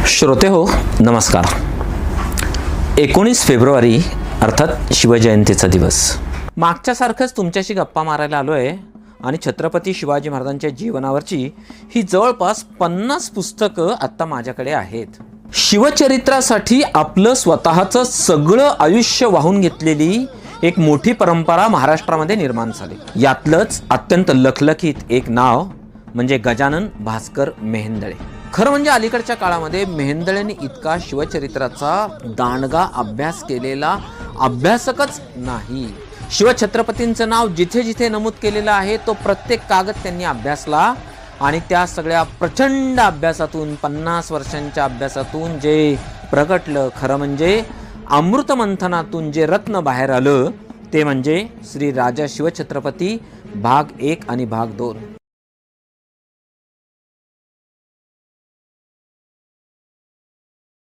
श्रोते हो, नमस्कार. 19 फेब्रुवारी अर्थात शिवजयंतीचा दिवस. मागच्यासारखंच तुमच्याशी गप्पा मारायला आलो आहे आणि छत्रपती शिवाजी महाराजांच्या जीवनावरची ही जवळपास 50 पुस्तकं आत्ता माझ्याकडे आहेत. शिवचरित्रासाठी आपलं स्वतःचं सगळं आयुष्य वाहून घेतलेली एक मोठी परंपरा महाराष्ट्रामध्ये निर्माण झाली. यातलंच अत्यंत लखलखीत एक नाव म्हणजे गजानन भास्कर मेहेंदळे. खरं म्हणजे अलीकडच्या काळामध्ये मेहेंदळेंनी इतका शिवचरित्राचा दांडगा अभ्यास केलेला अभ्यासकच नाही. शिवछत्रपतींचं नाव जिथे जिथे नमूद केलेलं आहे तो प्रत्येक कागद त्यांनी अभ्यासला आणि त्या सगळ्या प्रचंड अभ्यासातून 50 वर्षांच्या अभ्यासातून जे प्रगटलं, खरं म्हणजे अमृत मंथनातून जे रत्न बाहेर आलं ते म्हणजे श्री राजा शिवछत्रपती भाग 1 आणि भाग 2.